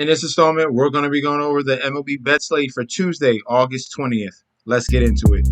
In this installment, we're going to be going over the MLB bet slate for Tuesday, August 20th. Let's get into it.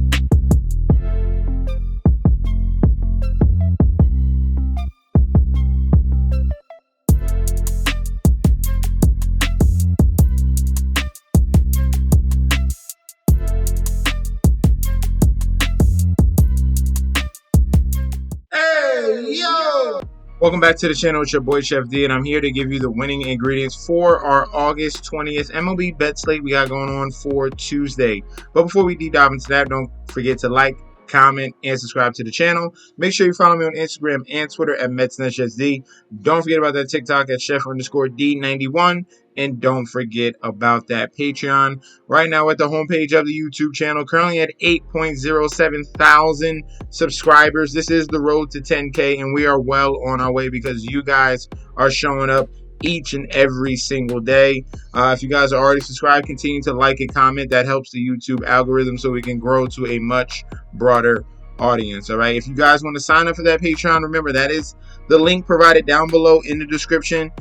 Hey, yo! Welcome back to the channel. It's your boy Chef D, and I'm here to give you the winning ingredients for our August 20th MLB bet slate we got going on for Tuesday. But before we deep dive into that, don't forget to like, comment, and subscribe to the channel. Make sure you follow me on Instagram and Twitter at MetsNetSD. Don't forget about that TikTok at Chef_D91. And don't forget about that Patreon. Right now at the homepage of the YouTube channel, currently at 8.07 thousand subscribers. This is the road to 10K, and we are well on our way because you guys are showing up each and every single day. If you guys are already subscribed, continue to like and comment. That helps the YouTube algorithm so we can grow to a much broader audience. All right, if you guys want to sign up for that Patreon, remember that is the link provided down below in the description.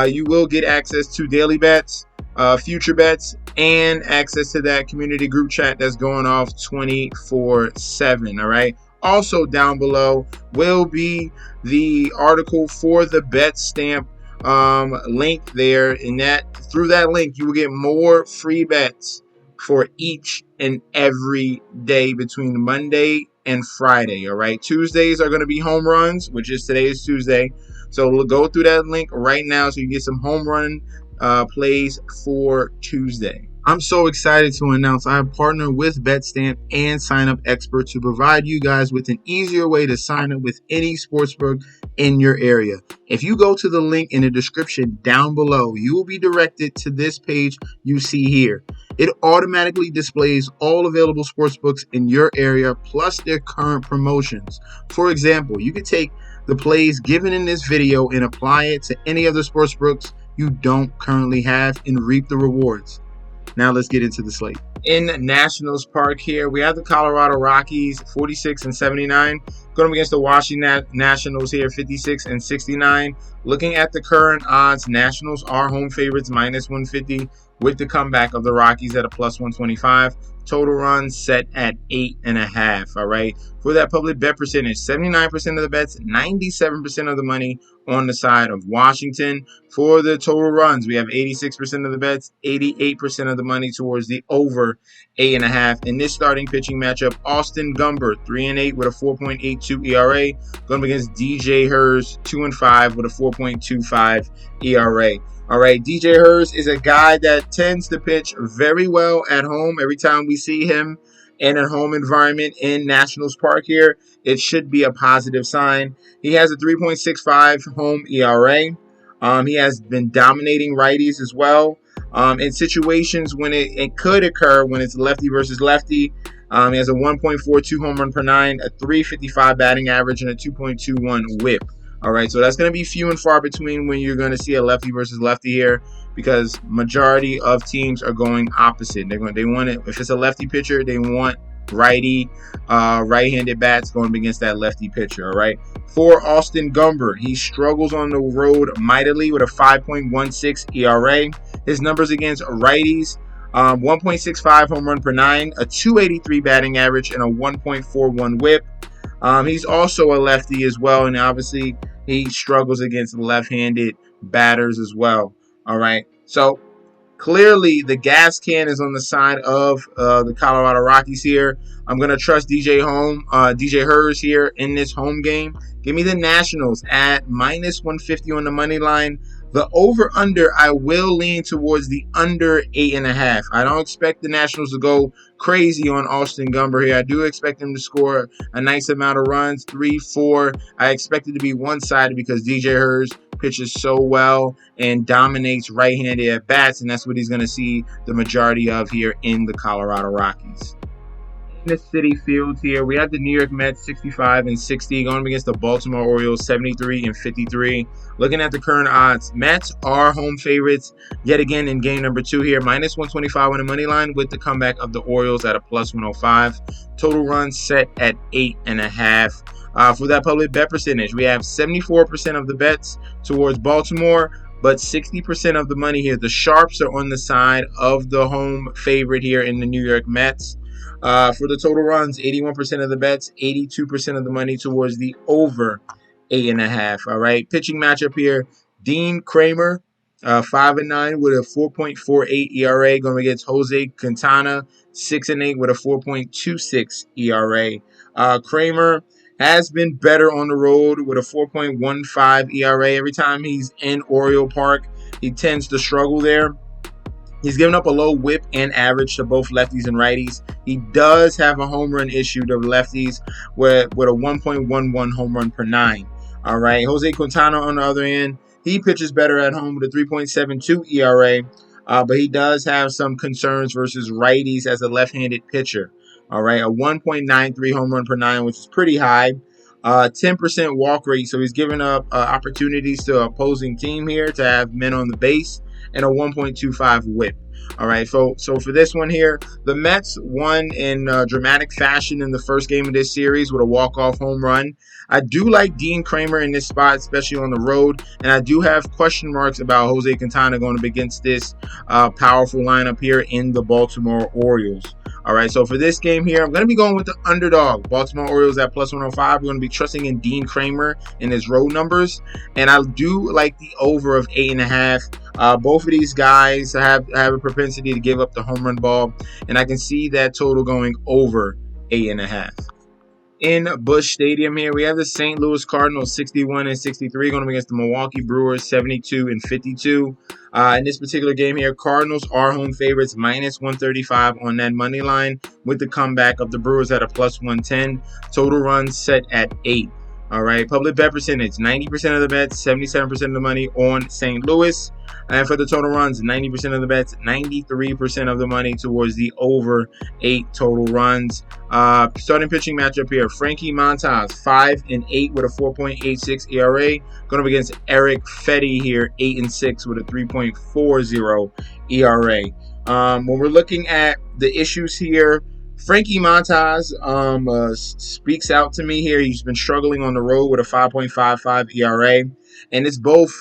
You will get access to daily bets, future bets, and access to that community group chat that's going off 24/7. All right, also down below will be the article for the bet stamp link there, and that through that link you will get more free bets for each and every day between Monday and Friday. All right, Tuesdays are going to be home runs, which is today is Tuesday, so we'll go through that link right now so you get some home run plays for Tuesday. I'm so excited to announce I have partnered with BetStamp and Sign Up Expert to provide you guys with an easier way to sign up with any sportsbook in your area. If you go to the link in the description down below, you will be directed to this page you see here. It automatically displays all available sportsbooks in your area plus their current promotions. For example, you could take the plays given in this video and apply it to any other sportsbooks you don't currently have and reap the rewards. Now let's get into the slate. In Nationals Park here, we have the Colorado Rockies 46 and 79 going up against the Washington Nationals here 56 and 69. Looking at the current odds, Nationals are home favorites minus 150 with the comeback of the Rockies at a plus 125. Total runs set at 8.5. All right. For that public bet percentage, 79% of the bets, 97% of the money on the side of Washington. For the total runs, we have 86% of the bets, 88% of the money towards the over 8.5. In this starting pitching matchup, Austin Gumber 3-8 with a 4.82 ERA, going up against DJ Hers 2-5 with a 4.25 ERA. All right, DJ Hers is a guy that tends to pitch very well at home. Every time we see him in a home environment in Nationals Park here, it should be a positive sign. He has a 3.65 home ERA. He has been dominating righties as well. In situations when it could occur, when it's lefty versus lefty, he has a 1.42 home run per 9, a 3.55 batting average, and a 2.21 whip. All right, so that's going to be few and far between when you're going to see a lefty versus lefty here, because majority of teams are going opposite. They want it. If it's a lefty pitcher, they want right-handed bats going up against that lefty pitcher. All right. For Austin Gumber, he struggles on the road mightily with a 5.16 ERA. His numbers against righties: 1.65 home run per 9, a 2.83 batting average, and a 1.41 whip. He's also a lefty as well, and obviously he struggles against left-handed batters as well. All right, so clearly the gas can is on the side of the Colorado Rockies here. I'm going to trust DJ Hers here in this home game. Give me the Nationals at minus 150 on the money line. The over-under, I will lean towards the under 8.5. I don't expect the Nationals to go crazy on Austin Gumber here. I do expect him to score a nice amount of runs, 3, 4. I expect it to be one-sided because DJ Hers pitches so well and dominates right-handed at bats, and that's what he's going to see the majority of here in the Colorado Rockies. In the City Field here, we have the New York Mets 65 and 60 going up against the Baltimore Orioles 73 and 53. Looking at the current odds, Mets are home favorites yet again in game number 2 here, minus 125 on the money line with the comeback of the Orioles at a plus 105. Total runs set at 8.5. For that public bet percentage, we have 74% of the bets towards Baltimore, but 60% of the money here. The sharps are on the side of the home favorite here in the New York Mets. For the total runs, 81% of the bets, 82% of the money towards the over 8.5. All right, pitching matchup here. Dean Kramer, 5-9 with a 4.48 ERA, going against Jose Quintana, 6-8 with a 4.26 ERA. Kramer has been better on the road with a 4.15 ERA. Every time he's in Oriole Park, he tends to struggle there. He's given up a low whip and average to both lefties and righties. He does have a home run issue to lefties with a 1.11 home run per 9. All right, Jose Quintana on the other end, he pitches better at home with a 3.72 ERA, but he does have some concerns versus righties as a left-handed pitcher. All right, a 1.93 home run per 9, which is pretty high. 10% walk rate, so he's giving up opportunities to opposing team here to have men on the base, and a 1.25 whip. All right, so for this one here, the Mets won in dramatic fashion in the first game of this series with a walk-off home run. I do like Dean Kramer in this spot, especially on the road, and I do have question marks about Jose Quintana going up against this powerful lineup here in the Baltimore Orioles. All right, so for this game here, I'm going to be going with the underdog. Baltimore Orioles at plus 105. We're going to be trusting in Dean Kramer in his road numbers, and I do like the over of 8.5. Both of these guys have a propensity to give up the home run ball, and I can see that total going over 8.5. In Busch Stadium here, we have the St. Louis Cardinals 61-63 going up against the Milwaukee Brewers 72-52. In this particular game here, Cardinals are home favorites, minus 135 on that money line with the comeback of the Brewers at a plus 110. Total runs set at 8. All right, public bet percentage, 90% of the bets, 77% of the money on St. Louis. And for the total runs, 90% of the bets, 93% of the money towards the over 8 total runs. Starting pitching matchup here, Frankie Montas, 5-8 with a 4.86 ERA. Going up against Eric Fetty here, 8-6 with a 3.40 ERA. When we're looking at the issues here, Frankie Montas speaks out to me here. He's been struggling on the road with a 5.55 ERA, and it's both.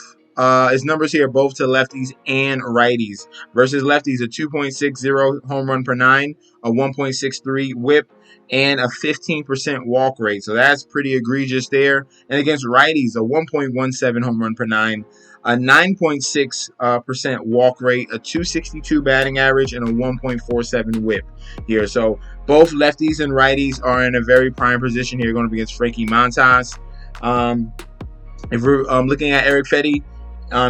His numbers here are both to lefties and righties. Versus lefties, a 2.60 home run per 9, a 1.63 whip, and a 15% walk rate. So that's pretty egregious there. And against righties, a 1.17 home run per 9, a 9.6% walk rate, a 262 batting average, and a 1.47 whip here. So both lefties and righties are in a very prime position here going up against Frankie Montas. If we're looking at Eric Fetty,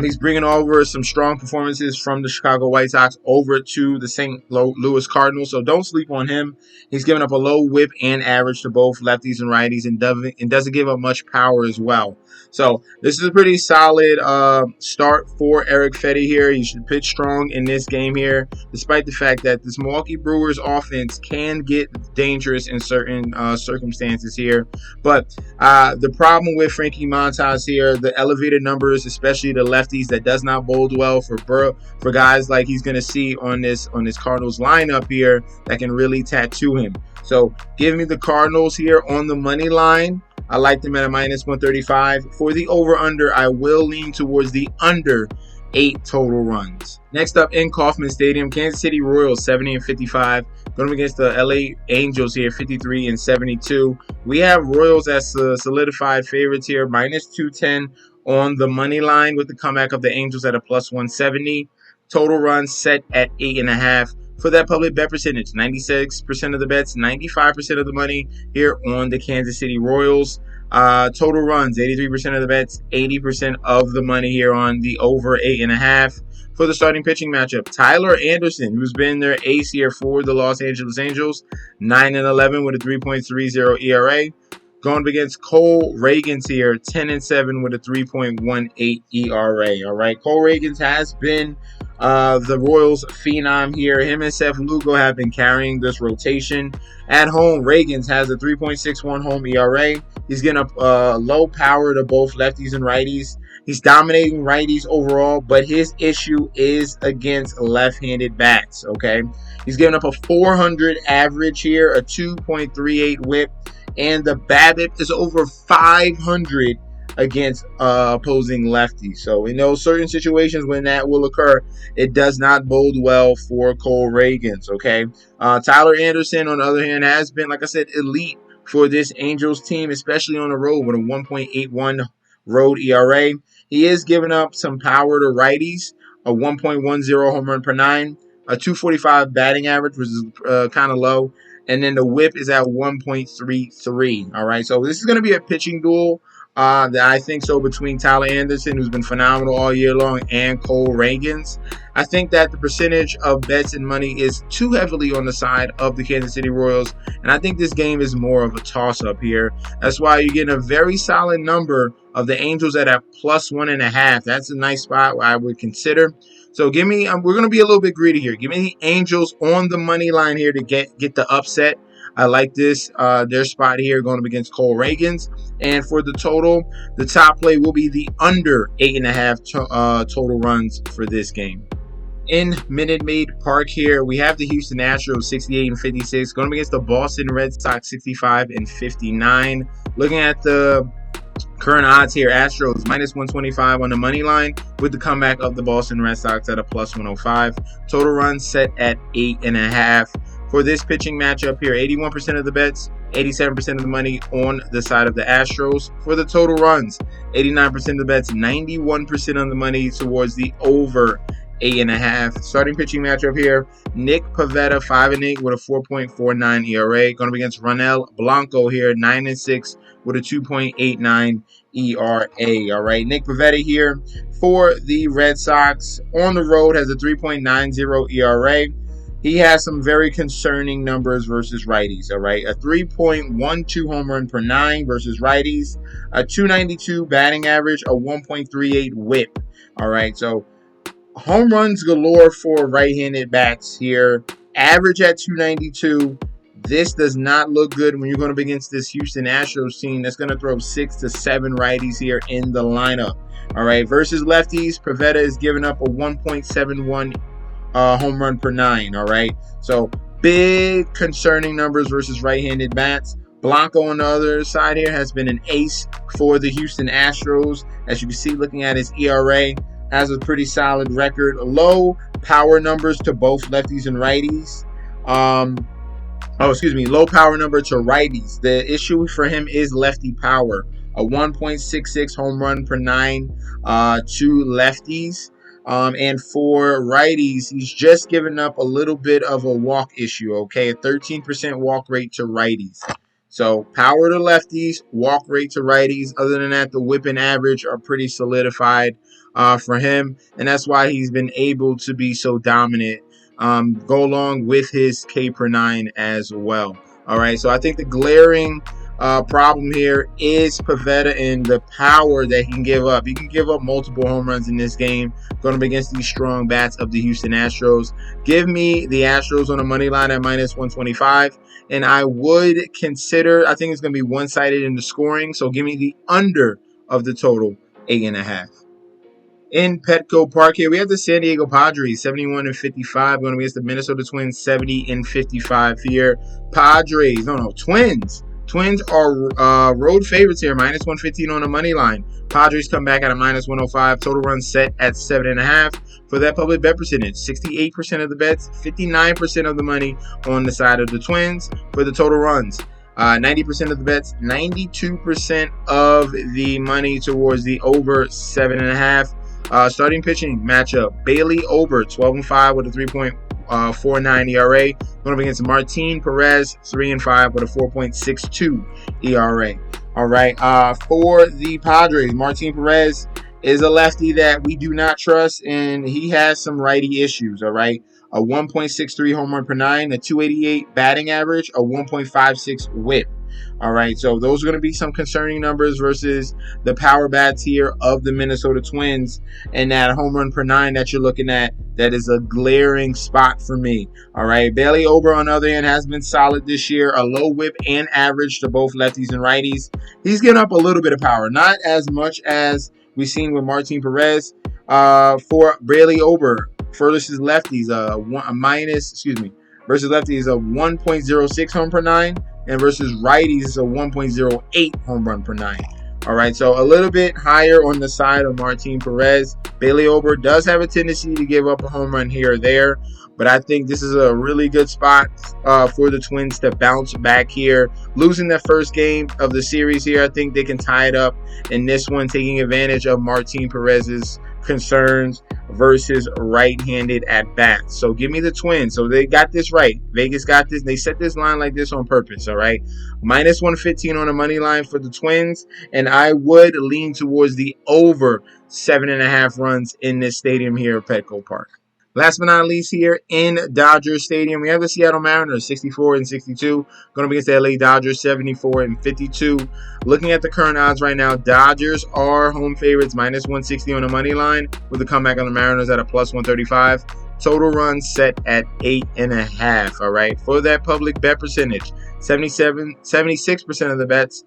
he's bringing over some strong performances from the Chicago White Sox over to the St. Louis Cardinals, so don't sleep on him. He's giving up a low whip and average to both lefties and righties, and doesn't give up much power as well. So this is a pretty solid start for Eric Fetty here. He should pitch strong in this game here, despite the fact that this Milwaukee Brewers offense can get dangerous in certain circumstances here. But the problem with Frankie Montas here, the elevated numbers, especially the lefties, that does not bode well for guys like he's going to see on this Cardinals lineup here that can really tattoo him. So give me the Cardinals here on the money line. I like them at a minus 135. For the over-under, I will lean towards the under 8 total runs. Next up in Kauffman Stadium, Kansas City Royals 70-55 going up against the LA Angels here 53-72. We have Royals as solidified favorites here, minus 210 on the money line with the comeback of the Angels at a plus 170. Total runs set at 8.5. For that public bet percentage, 96% of the bets, 95% of the money here on the Kansas City Royals. Total runs, 83% of the bets, 80% of the money here on the over 8.5. For the starting pitching matchup, Tyler Anderson, who's been their ace here for the Los Angeles Angels, 9-11 with a 3.30 ERA. Going up against Cole Ragans here, 10-7 with a 3.18 ERA. All right, Cole Ragans has been the Royals phenom here. Him and Seth Lugo have been carrying this rotation. At home, Ragans has a 3.61 home ERA. He's getting up low power to both lefties and righties. He's dominating righties overall, but his issue is against left-handed bats, okay? He's giving up a 400 average here, a 2.38 whip, and the BABIP is over 500 against opposing lefties. So in those certain situations when that will occur, it does not bode well for Cole Ragans. Okay, Tyler Anderson, on the other hand, has been, like I said, elite for this Angels team, especially on the road with a 1.81 road ERA. He is giving up some power to righties, a 1.10 home run per nine, a 245 batting average, which is kind of low, and then the whip is at 1.33. All right, so this is going to be a pitching duel that I think so between Tyler Anderson, who's been phenomenal all year long, and Cole Ragans. I think that the percentage of bets and money is too heavily on the side of the Kansas City Royals, and I think this game is more of a toss-up here. That's why you're getting a very solid number of the Angels at a +1.5. That's a nice spot I would consider. So give me, we're going to be a little bit greedy here. Give me the Angels on the money line here to get the upset. I like this, their spot here going up against Cole Ragans. And for the total, the top play will be the under 8.5 total runs for this game. In Minute Maid Park here, we have the Houston Astros 68-56 going up against the Boston Red Sox 65-59. Looking at the current odds here, Astros -125 on the money line with the comeback of the Boston Red Sox at a +105. Total runs set at 8.5. For this pitching matchup here, 81% of the bets, 87% of the money on the side of the Astros. For the total runs, 89% of the bets, 91% of the money towards the over 8.5. Starting pitching matchup here, Nick Pivetta 5-8 with a 4.49 ERA. Going up against Ronel Blanco here, 9-6 with a 2.89 ERA. All right, Nick Pivetta here for the Red Sox on the road has a 3.90 ERA. He has some very concerning numbers versus righties, all right? A 3.12 home run per nine versus righties, a 292 batting average, a 1.38 whip, all right? So home runs galore for right-handed bats here. Average at 292. This does not look good when you're going up against this Houston Astros team that's going to throw 6 to 7 righties here in the lineup, all right? Versus lefties, Pivetta is giving up a 1.71 home run per nine, all right? So big concerning numbers versus right-handed bats. Blanco on the other side here has been an ace for the Houston Astros. As you can see, looking at his ERA, has a pretty solid record. Low power numbers to both lefties and righties. Low power number to righties. The issue for him is lefty power. A 1.66 home run per nine to lefties. And for righties, he's just given up a little bit of a walk issue, okay? A 13% walk rate to righties. So power to lefties, walk rate to righties. Other than that, the whip and average are pretty solidified for him. And that's why he's been able to be so dominant. Go along with his K per nine as well. All right, so I think the glaring problem here is Pivetta and the power that he can give up. He can give up multiple home runs in this game going up against these strong bats of the Houston Astros. Give me the Astros on the money line at -125, and I would consider, I think it's going to be one-sided in the scoring, so give me the under of the total 8.5. In Petco Park here, we have the San Diego Padres, 71-55, going against the Minnesota Twins, 70-55 here. Twins. Twins are road favorites here, -115 on the money line. Padres come back at a -105. Total runs set at 7.5. For that public bet percentage, 68% of the bets, 59% of the money on the side of the Twins. For the total runs, 90% of the bets, 92% of the money towards the over 7.5. Starting pitching matchup, Bailey Ober, 12-5 with a 3.49 ERA. Going up against Martin Perez, 3-5 with a 4.62 ERA. All right. For the Padres, Martin Perez is a lefty that we do not trust, and he has some righty issues. All right. A 1.63 home run per nine, a 288 batting average, a 1.56 whip. All right, so those are going to be some concerning numbers versus the power bats here of the Minnesota Twins, and that home run per nine that you're looking at, that is a glaring spot for me. All right, Bailey Ober on the other hand has been solid this year, a low whip and average to both lefties and righties. He's getting up a little bit of power, not as much as we've seen with Martin Perez. For Bailey Ober, versus lefties, versus lefties, a 1.06 home per nine. And versus righties is a 1.08 home run per nine. All right, so a little bit higher on the side of Martin Perez. Bailey Ober does have a tendency to give up a home run here or there, but I think this is a really good spot for the Twins to bounce back here. Losing that first game of the series here, I think they can tie it up in this one, taking advantage of Martin Perez's concerns versus right-handed at bats. So give me the Twins. So they got this right. Vegas got this. They set this line like this on purpose, all right? Minus 115 on the money line for the Twins, and I would lean towards the over 7.5 runs in this stadium here at Petco Park. Last but not least, here in Dodger Stadium, we have the Seattle Mariners 64-62 going up against the LA Dodgers 74-52. Looking at the current odds right now, Dodgers are home favorites minus 160 on the money line with a comeback on the Mariners at a plus 135. Total runs set at 8.5. All right, for that public bet percentage, 76% of the bets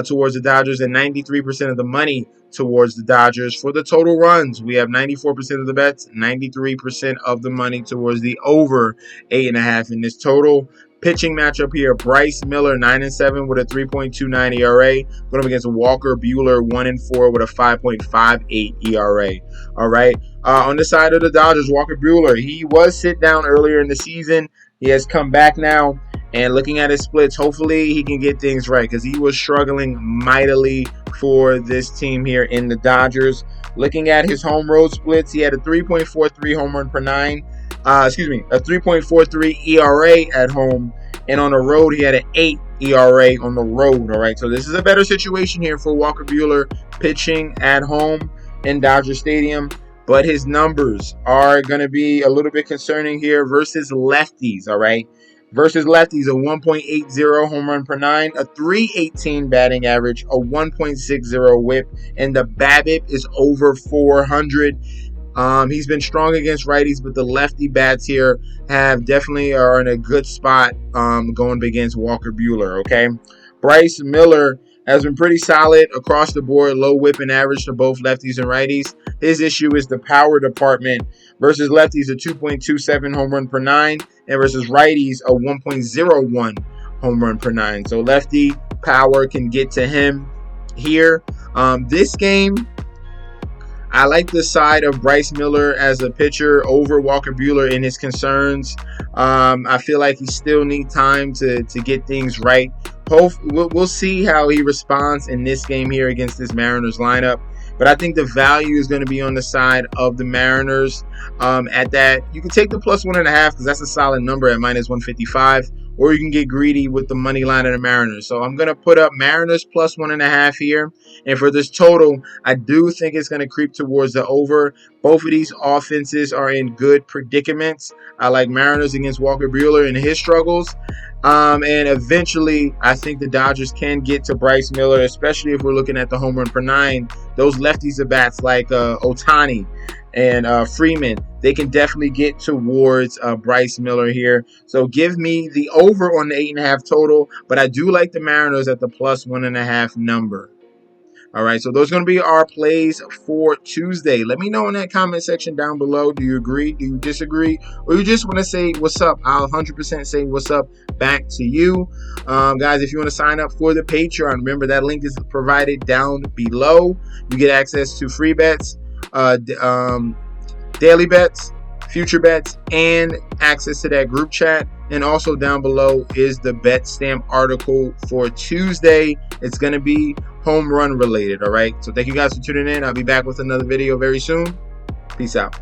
towards the Dodgers and 93% of the money towards the Dodgers. For the total runs, we have 94% of the bets, 93% of the money towards the over 8.5 in this total. Pitching matchup here, Bryce Miller 9-7 with a 3.29 ERA, going up against Walker Buehler 1-4 with a 5.58 ERA. All right. On the side of the Dodgers, Walker Buehler, he was sit down earlier in the season. He has come back now. And looking at his splits, hopefully he can get things right because he was struggling mightily for this team here in the Dodgers. Looking at his home road splits, he had a 3.43 home run per nine. A 3.43 ERA at home. And on the road, he had an 8 ERA on the road. All right, so this is a better situation here for Walker Buehler pitching at home in Dodger Stadium. But his numbers are going to be a little bit concerning here versus lefties, all right? Versus lefties, a 1.80 home run per nine, a 3.18 batting average, a 1.60 whip, and the BABIP is over 400. He's been strong against righties, but the lefty bats here have definitely are in a good spot going against Walker Buehler, okay? Bryce Miller has been pretty solid across the board, low whipping average to both lefties and righties. His issue is the power department versus lefties, a 2.27 home run per nine, and versus righties, a 1.01 home run per nine. So lefty power can get to him here. This game, I like the side of Bryce Miller as a pitcher over Walker Buehler in his concerns. I feel like he still needs time to get things right. We'll see how he responds in this game here against this Mariners lineup. But I think the value is going to be on the side of the Mariners. At that, you can take the plus 1.5 because that's a solid number at minus 155. Or you can get greedy with the money line of the Mariners. So I'm going to put up Mariners plus 1.5 here. And for this total, I do think it's going to creep towards the over. Both of these offenses are in good predicaments. I like Mariners against Walker Buehler and his struggles. And eventually, I think the Dodgers can get to Bryce Miller, especially if we're looking at the home run per nine. Those lefties at bats like Ohtani and Freeman, they can definitely get towards Bryce Miller here. So give me the over on the 8.5 total, but I do like the Mariners at the plus 1.5 number. All right, so those are going to be our plays for Tuesday. Let me know in that comment section down below. Do you agree? Do you disagree? Or you just want to say what's up? I'll 100% say what's up back to you. Guys, if you want to sign up for the Patreon, remember that link is provided down below. You get access to free bets, daily bets, future bets, and access to that group chat. And also down below is the bet stamp article for Tuesday. It's going to be home run related, all right? So thank you guys for tuning in. I'll be back with another video very soon. Peace out.